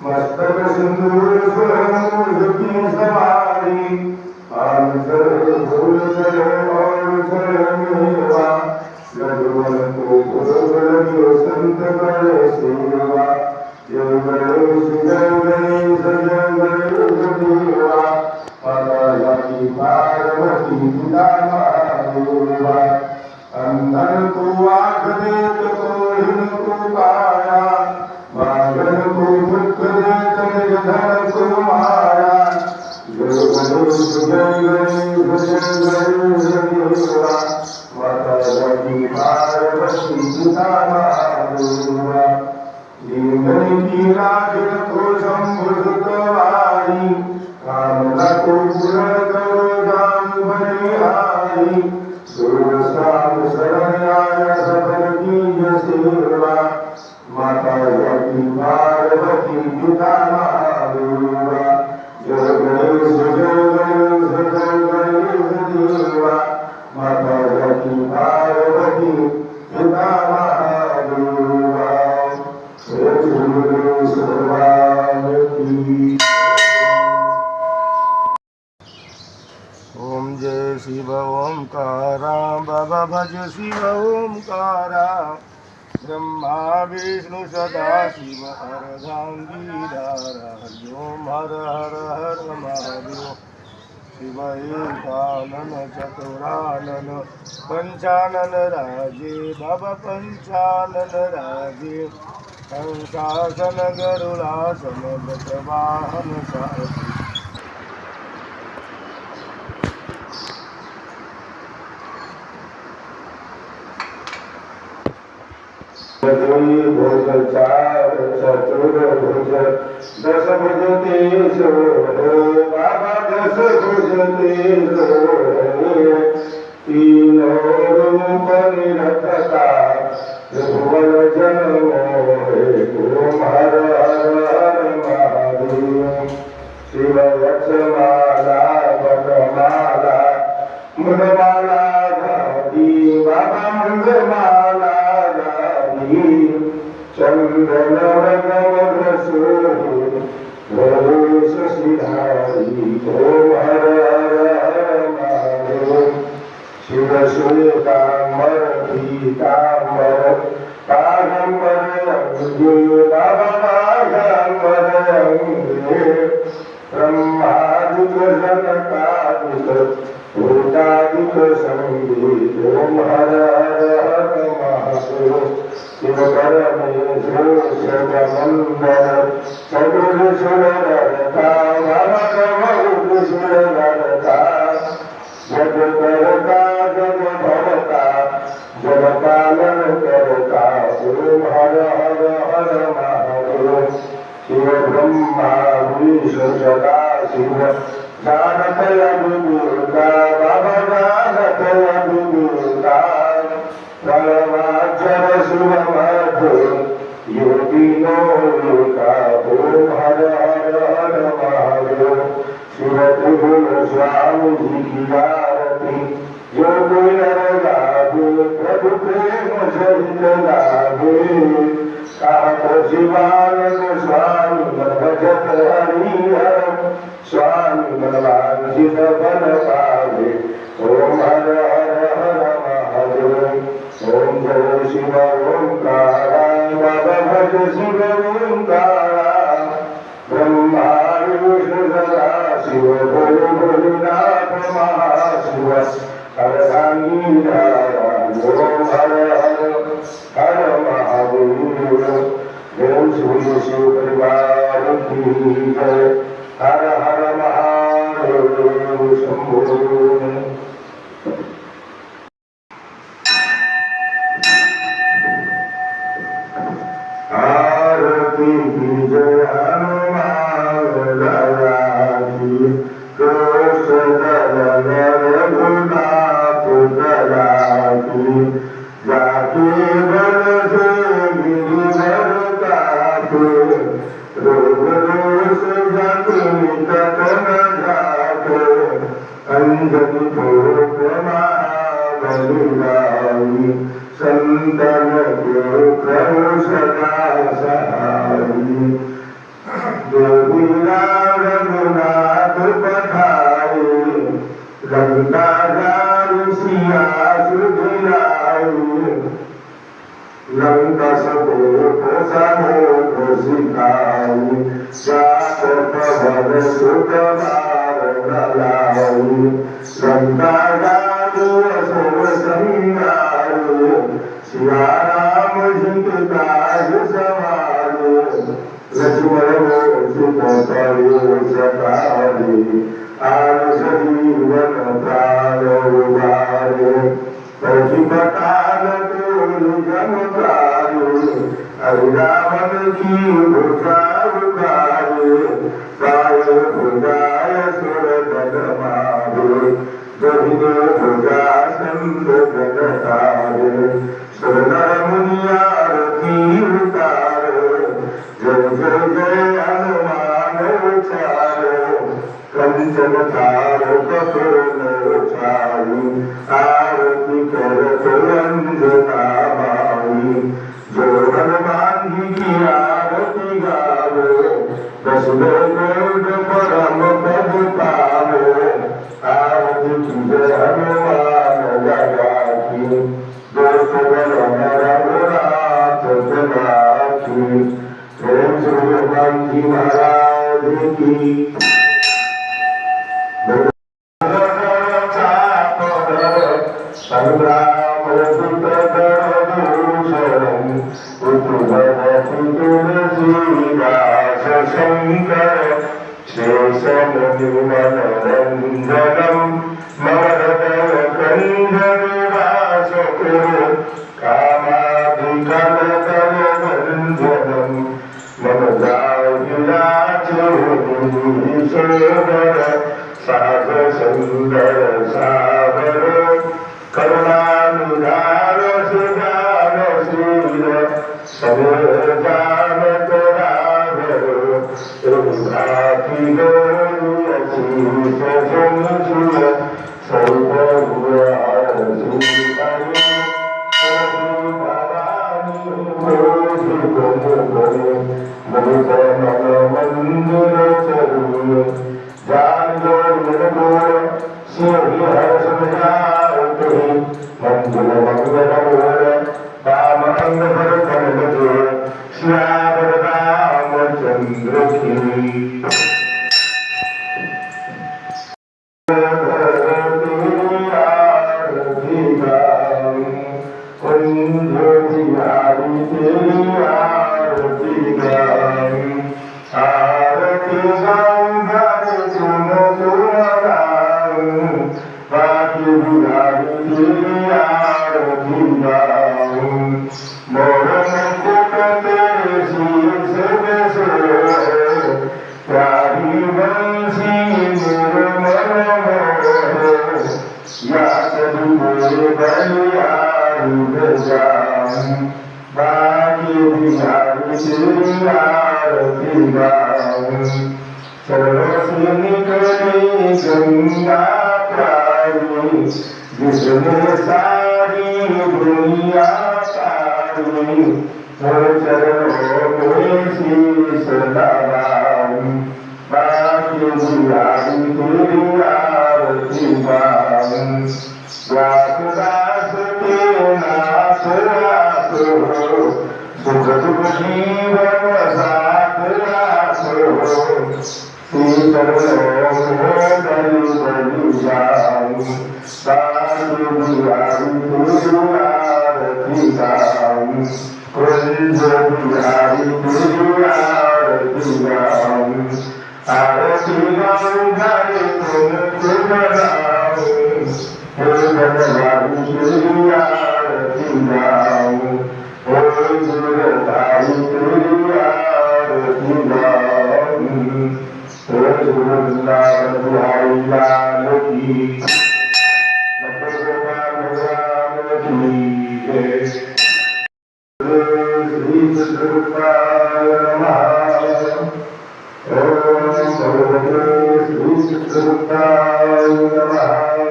मस्तक सिंदूर सुरमुखी सवारी आंसर फूल चले और मेवा लडुअन को भोग संत करे सेवा जय गणेश जय गणेश देवा माता जाति पार्वती पिता महादेवा अंधन को आँख देत कोढ़िन को काया मागन को मुख देत निर्धन को माया जय गणेश देवा माता जाति पार्वती पिता महादेवा जीवन की राजन को संभुतवारी कामना को पूर्ण करो राम बलिहारी सुरसाम शरण्याय सफल कीज सेवा माता जाति पार्वती पिता महादेवा जय गणेश देवा माता जाति पार्वती पिता महादेवा ओम जय शिव ओंकारा बाबा भज शिव ओंकारा ब्रह्मा विष्णु सदा शिव अर्धांगीधारा ओम हर हर हर महादेव शिव एकानन चतुरानन पंचानन राजे बाबा पंचानन राजे कंसासन गरुड़ासन वाहन सारथी भुज चार चतुर्भुज दस भुज तेज बाबा दस भुज तेज तीनों रूप निरखता त्रिभुवन जन मोहे ओम हर हर हर महादेव शिव वचमाला वनमाला मुंडमाला धारी बाबा मुंडमाला चंदन रंग सोहे भोष सिधारी ओम हर हर महादेव शिव श्वेतांबर पीतांबर कागंबर अंगे बाबा कागंबर अंगे ब्रह्मादिक जनकादिक भूतादिक संगीत ओम हर हर महादेव शिव परमेश्वर जगमंडल सगुण सुरता भगवत सुरता जग करता जग भरता जग पालन करता ओम हर हर हर महादेव शिव ब्रह्मा विष्णु सदा शिव जानत अभिभूता बाबा जानत अभिभूता परमाचर शिव मध्य योगिनो लोका ओम हर हर हर महादेव शिव त्रिभुवन स्वामी जी की आरती जो कोई नर गावे प्रभु प्रेम सहित गावे कहा शिवानंद स्वामी भजत हरिहर स्वामी मनवांछित फल पावे ओम हर हर हर महादेव ओम जय शिव ओंकारा बाबा भज शिव ओंकारा ब्रह्मा विष्णु सदा शिव बोलो भोलेनाथ महाशिव अर्धांगीधारा ओम हर हर हर महादेव जय श्री शिव परिवार की जय हर हर महादेव शंभो अंजनी पुत्र महाबलिराई संतन के प्रभु सदा सहाई गोविंदा रघुनाथ पठाए लंका सिया सुधिलाई लंका सपोत समोत सिखाई जात पवन सुत मार लाई लंका असुर संहारे सिया राम जी के काज सवारे लक्ष्मण सीत करे सकारे आयुष जीवन प्राण उबारे प्रतिपतान जन हरि रावण की भुजा उगारे गाय भुजाय सुर गण मारे गहिने भुजा संत जन तारे सुरनर मुनियार की उतारे जय जय जय हनुमान उचारे कंचन तार कपूर उचारी आरती करत अंजना बाई जो हनुमान जी की आरती गावे दसवे गोल्ड परम पद पावे आरती की जय हनुमान लगा की दोस्त रघुनाथ जगा की प्रेम श्री हनुमान जी महाराज की संग्राम तुलसीदास शंकर शेषम निर्मलरंजनम ममरदल कंजनिवास कामाधिकलकलभंजनम मम जाहिराचेश्वर साध सुंदर सागर करुणानुधार सुधार शील समय जानत राघव रघुनाथी शीष सुनशील मंदिर चरुए जान जो सिंह हर्ष मंगल मंगल राम अंग पर कनक श्याम रामचंद्र की जिसने सारी दुनिया सारी चरणों में शीश नवाऊं बाकी बुराई तेरी आरती गाऊं दास के नाथ रास हो सुख दुख जीवन साथ रास हो चरणों में बलि बलि जाऊं बाकी बुराई तेरी आरती गाऊं कुंज बिहारी तेरी आरती गाऊं आरती गाऊं घरे तुम बनाऊं हे भगवान तेरी आरती गाऊं हे गुरुधारी तेरी आरती गाऊं हे गुरुनाथ बिहारी लाल की श्री चित्रगुप्ताय नमः। ओम भगवते श्री चित्रगुप्ताय नमः।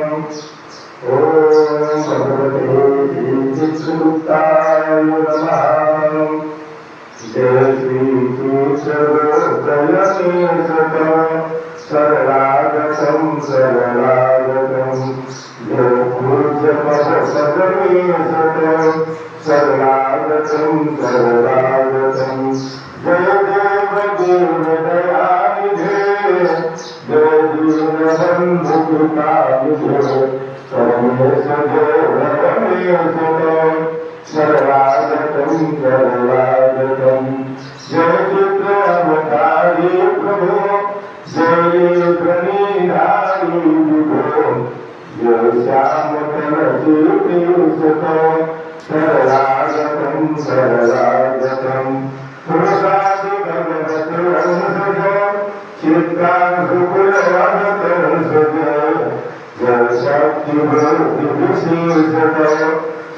शरणागतम् जय पूज्य पद पदमेशतम् शरणागतम् शरणागतम् जय देव देव दयानिधे जय दीनबन्धु कृपानिधे परमेश जय परमेशतम् शरणागतम् शरणागतम् जय चित्रावतारी प्रभो जय प्रणिधारी विभो जय श्याम कलसी पीयूषतो शरणागतम् शरणागतम् पुरुषादि भगवत हंसज चित्रांशुकुलवदत हंसज जय शक्ति भक्ति विशेषतो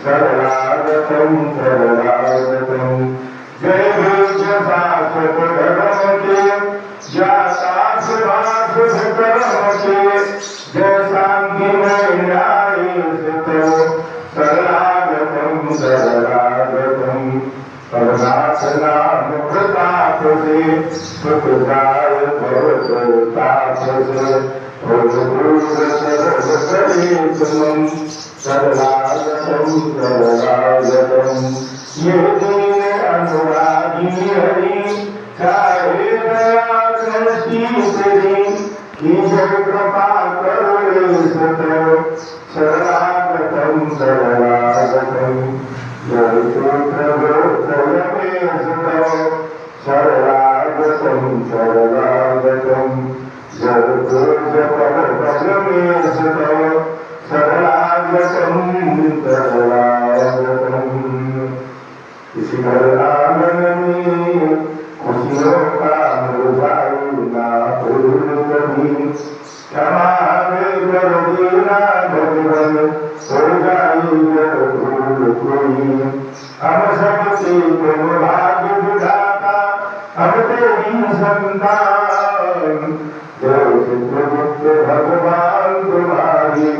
शरणागतम् शरणागतम् जय वेद शास्त्र धर्म के ज्ञाता सुभाष कर्म के जय शांति न्याय सुतो शरणागतम् शरणागतम् परमात्म नाम प्रताप से सुखदाय भवताप से शरणागतम् शरणागतम् ये दीन अनुरागी हरि चाहे दया दृष्टि तेरी की जय कृपा करुणे सतो शरणागतम् शरणागतम् जय प्रभु जय सतो शरणागतम् शरणागतम् जय पूज्य पद पदमेशतो शरणागतम् शरणागतम् इसी घर आंगन में खुशियों का मुरझाना भूल कभी क्षमा कर देना भगवान हो जाएगा भूल कोई हम सबके तुम भाग्य विधाता हम तेरी संतान जय चित्रगुप्त भगवान तुम्हारी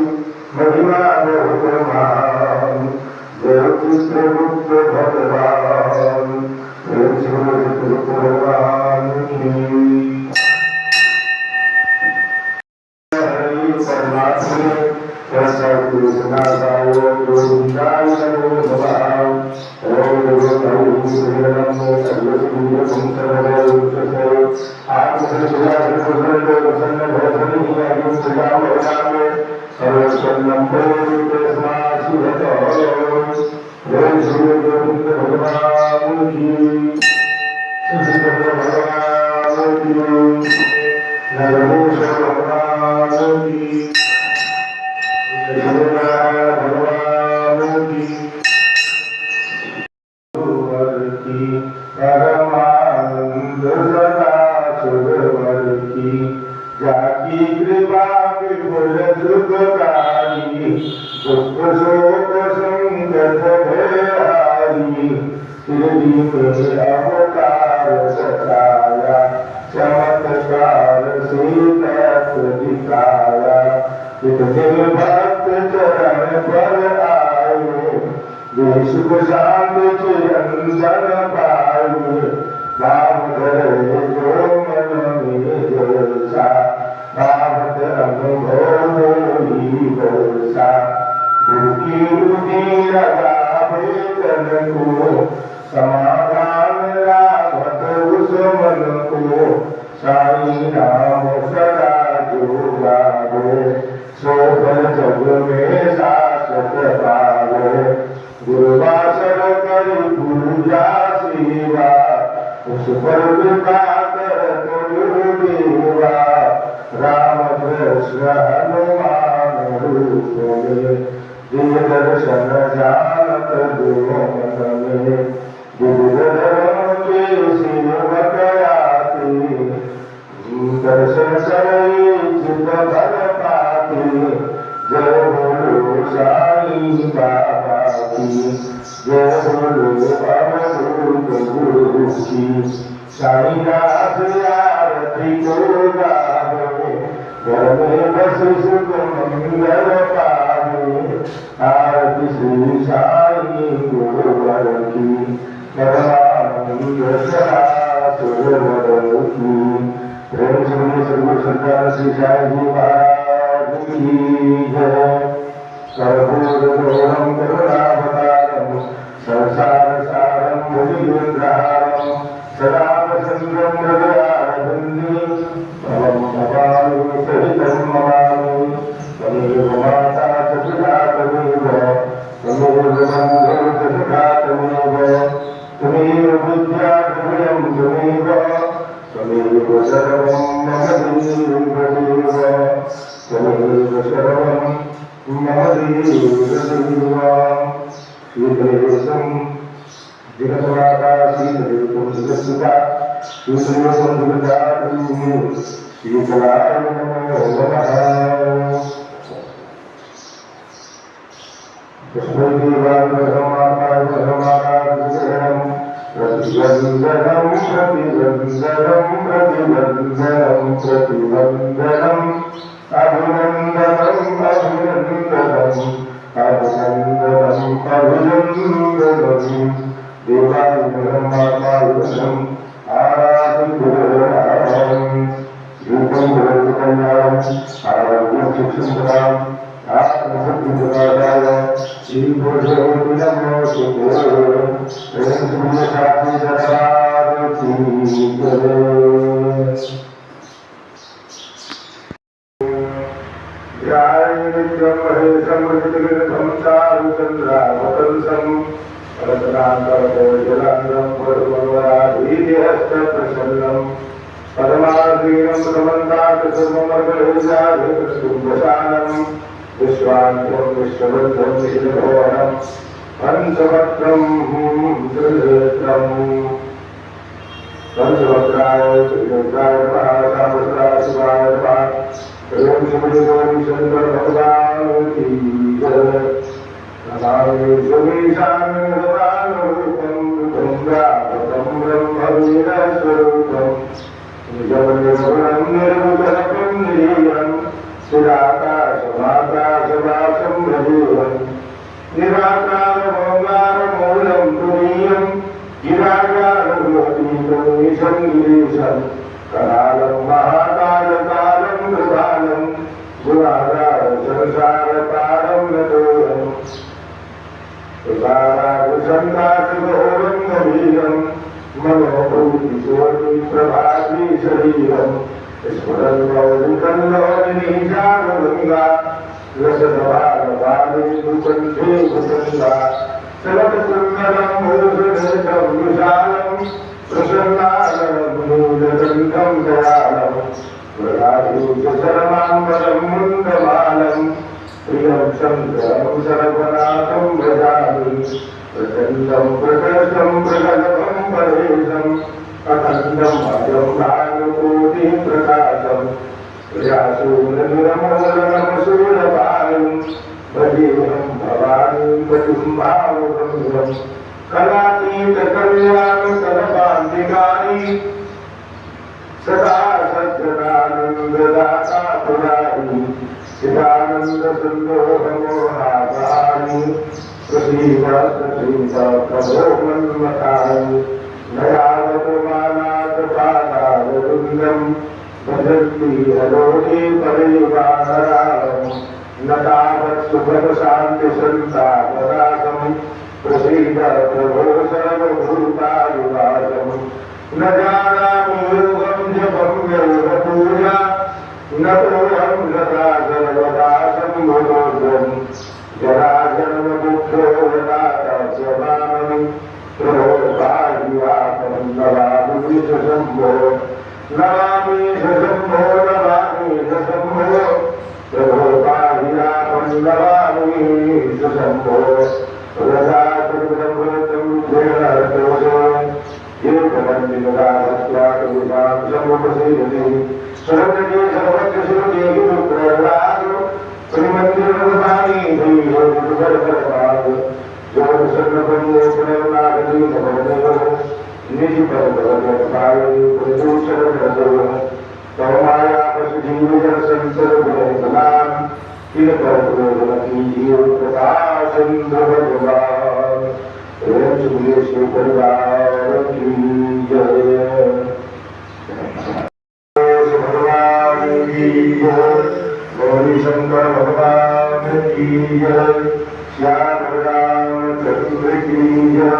महिमा बहुत महान जय चित्रगुप्त भगवान चित्रगुप्त भगवान की हरि परमात्मा ऐसा कृष्णा सायो गोविंदाय नमो नमः ओम हरि श्रीराम सर्वसिद्ध संसर्गो उच्चते आत्मसंज्ञा प्रसन्न प्रसन्न भवति आगम श्रीराम नाम सर्वसन्नं प्रेरिते स्मासिवतो जय श्री गोविंद भगवान की श्री भगवान की नरमेश भगवान की भगवान की परमानंद सदा सुरवर की जाकी कृपा विपुल सुखकारी दुख शोक संकट भयहारी शिरडी में अवतार सताया चमत्कार से तत्व दिखाया कितने भक्त चरण पर आए देश को शांत चिरंतन पाए भाव धरे जो मन में जैसा भावत अनुभव ही वैसा दुखी रुधि रगा वेतन को समाधान रावत उस मन को साई नाम सदा जो गावे सोहर जग में शाश्वत पावे गुरुवासर करी पूजा सेवा उस पर कृपा कर गुरुदेवा राम कृष्ण हनुमान रूप में दिव्य दर्शन जानत दो मन में दिव्य धर्म के सेवक आते दर्शन करे चित भर पाते जय बोलो साईं बाबा की जय बोलो अवधूत गुरु की साईनाथ आरती को गावे घर में बस सुख मंगल पावे आरती श्री साई गुरुवर की परमानंद सदा सुरवर की प्रेम से सर्व संतान श्री साई जी महाराज की जय। कर्पूरगौरं करुणावतारं संसारसारं भुजगेन्द्रहारं सदा वसन्तं हृदयारविन्दे भवं भवामि सहितं नमामि। त्वमेव माता च पिता त्वमेव त्वमेव बन्धुः च सखा त्वमेव त्वमेव विद्या त्वमेव त्वमेव सर्वं मम देवदेव त्वमेव सर्वं मम देवदेव। शीतलेशं जगन्माता शीतलेशं जगत्सुता शीतलेशं जगदात्रीं शीतलाय नमो नमः। प्रतिबन्धनं अभिनन्दनं देवानुग्रहं आराधनं रूपं भगवत्कल्याणं आरोग्यं सुखसंपदाम् आत्मसद्गुणदाय श्रीपुरुषोत्तमं नमोस्तुते साक्षी सदारति ध्यायेन्द्रं महेशं मृतिगतं चारुचन्द्रावतंसं रत्नाकरकोटिजलाङ्गं वरुणवराधीहस्तप्रसन्नं पदमाधीनं समन्तात् सर्वमर्गलेजाधिकृष्टुम्भशानं विश्वान्तं विश्वबद्धं निखिलभुवनं पंचवक्त्रं त्रिनेत्रं पंचवक्त्राय त्रिनेत्राय नमः सामसदाय शिवाय नमः। ओम शिवलिंगं शंकर भगवान की जय। नमामि सुमीशानरूपं गंगावतं ब्रह्मवीरस्वरूपं निजमनिर्गुणं निर्विकल्पं निरीयं चिराकाशमाकाशवासं भजेयं निराकारमौलारमौलं तुरीयं गिरागारमतीतं ईशं गिरीशं करालं महाकालकालं कृपालं गुणागार संसारपारं नतोऽहं कृपारागसन्दासघोरं गभीरं मनोभूतिशोणि प्रभाति शरीरं स्फुरन् मौलिकल्लोलिनीशागङ्गा रसदभागभागे दुकण्ठे भुजङ्गा चलत्कुण्डलं भूषणेशं विशालं प्रसन्नाननं मूलगन्धं दयालं प्रदाधीश शरमाम्बरं मुण्डमालं प्रियं शङ्करं सर्वनाथं भजामि प्रचण्डं प्रकर्षं प्रगल्भं परेशं अखण्डं अजं भानुकोटिः प्रकाशं प्रयासूरनिरमूलनमसूलपालं भजेऽहं भवानीं पतिं भावगम्यं कलातीतकल्याणकलपान्तिकानि सदा सज्जनानन्ददाता पुराणि चिदानन्दसन्दोहमोहापहानि प्रसीद प्रसीद प्रभो मन्मथानि नयावतमानाथपादावरुन्दं भजन्ति हलोनि परिवानरालं न तावत् सुखशान्तिसन्तापदासं प्रसीद प्रभो सर्वभूतादिवासं न जानामि योगं जपं योगपूजा न तोऽहं सदा सर्वदा सम्भोगं जराजन्मदुःखो यदातस्यमानं प्रभो पाहियातं नमामि शम्भो नमामि शम्भो नमामि शम्भो प्रभो पाहियातं नमामि शम्भो रदा कृतं जयर्दोषो ये भवन्तिदाहत्याकविदां समुपसेयति सर्वज्ञे सर्वज्ञश्रुते गुरुप्रहलादो श्रीमन्दिरवदानि देवो गुरुपरपरमाद जोरसन्नपन्यो पुनर्नागदीनभवदेव निजिपरपरपरपाय प्रदूषणप्रदो तवमायापशुजीवजनसंसर्गुणैकनां किलपरपुरोगमतीजीव प्रकाशन्द्रभगवान् ओम सुमेश्वर परिवार की जय। भगवान की जय। गौरी शंकर भगवान की जय, श्याम रामचंद्र की जय,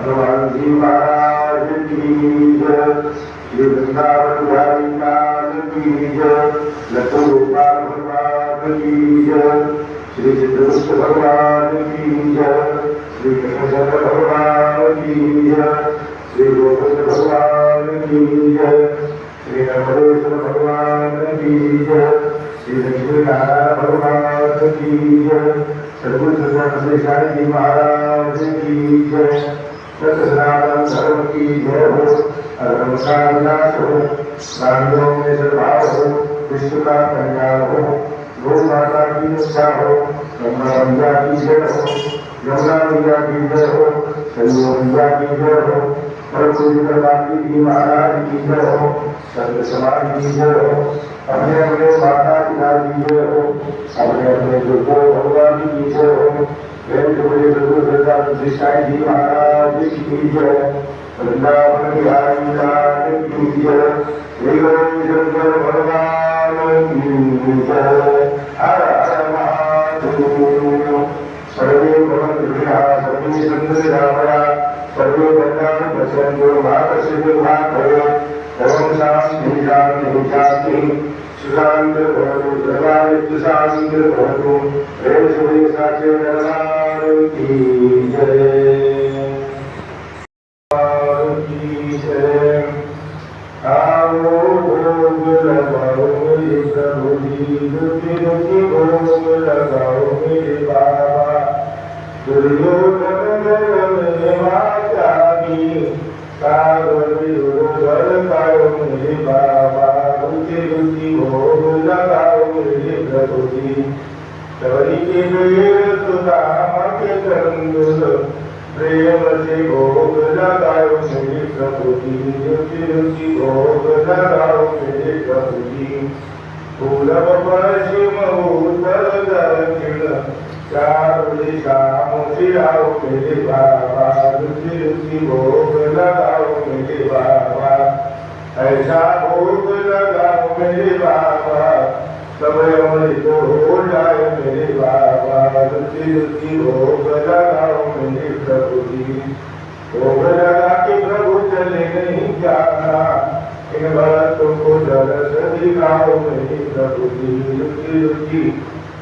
हनुमान जी महाराज की जय, श्री वृंदावन बिहारी लाल की जय, लड्डू गोपाल भगवान की जय, श्री चित्रगुप्त भगवान की जय, श्री कृष्णचंद्र भगवान की जय, श्री गोविंद भगवान की जय, श्री नर्मदेश्वर भगवान की जय, श्री लक्ष्मीनारायण भगवान की जय, सद्गुरु सत्यानंद जी महाराज की जय, सत्यनारायण धर्म की जय हो, अधर्म का विनाश हो, प्राणियों में सद्भाव हो, विश्व का कल्याण हो, गौ माता की रक्षा हो, गंगा मैया की जय हो, यमुना मैया की जय हो, सरयू मैया की जय हो, प्रभु जी महाराज की जय हो, संत समाज की जय हो, अपने अपने माता पिता की जय हो, अपने अपने गुरु भगवान की जय हो, जी महाराज की जय, वृंदावन बिहारी लाल की जय, शंकर भगवान की जय, हर हर महादेव। सर्वे भवन्तु सर्वे सन्तु निरामया, सर्वे भद्राणि पश्यन्तु मा कश्चित् दुर्भाग् भवेत्। ओम शान्ति शान्ति शान्ति, सुशान्ति भवतु सर्वानित्य शान्ति भवतु। प्रेम से साचे दरबार की जय, की जय। आओ भोग लगाओ मेरे प्रभु जी, रुचि रुचि भोग लगाओ मेरे बाबा। दुर्योधन मेरे माता की, सागर लगाओ मेरे बाबा। रुचि रुचि भोग लगाओ मेरे प्रभु जी, तवरी के बेर सुदामा के कंदुल, प्रेम से भोग लगाओ मेरे प्रभु जी। रुचि रुचि भोग लगाओ मेरे प्रभु जी, पूरब पश्चिम उत्तर दक्षिण, चारों दिशाओं से आओ मेरे बाबा। रुचि रुचि भोग लगाओ मेरे बाबा, ऐसा भोग लगाओ मेरे बाबा, सब अमृत हो जाए मेरे बाबा। रुचि रुचि भोग लगाओ मेरे प्रभु जी, भोग लगा के प्रभु चले नहीं जाना, इन भक्तों को दरस दिखाओ मेरे प्रभु जी। रुचि रुचि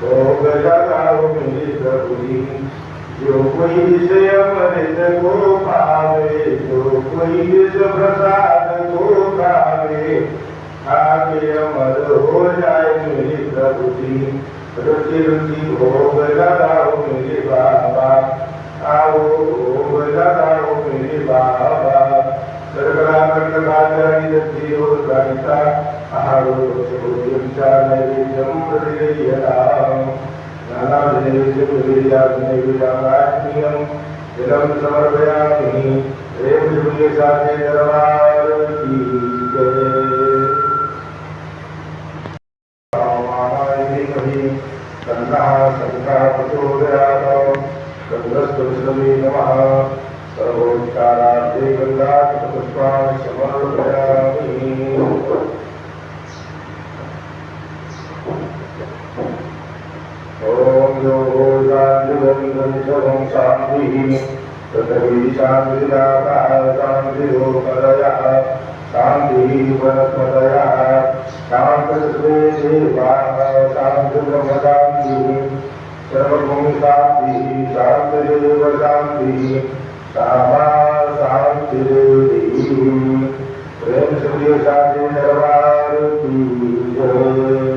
भोग लगाओ मेरे प्रभु जी, जो कोई इस अमृत को पावे, जो कोई इस प्रसाद को खावे, आके अमर हो जाए मेरे प्रभु जी। रुचि रुचि भोग लगाओ मेरे बाबा, आओ भोग लगाओ मेरे बाबा। सर्वदा कर्णकाचार्य दत्ति हो कारिता, आहारो सुविचा नैवेद्यम प्रतिगृह्यताम्, नानाविधेयविजाग्निविजाग्नियं जलं समर्पयामि। प्रेम से साचे दरबार की जय। नमः। सर्वोच्चारार्थे गंगापुष्पाणि समर्पयामि। ओम योगो शांतिः शांतिः, पृथ्वी शांतिदाता शांतिरोपदयः, शांतिः वनस्पतयः, शांतिर्देवाः शांतिर्ब्रह्मशान्तिः, सर्वभूमि शांतिः शांतिरेव शांतिः, सामा शांतिरेव। प्रेम से साचे दरबार की जय।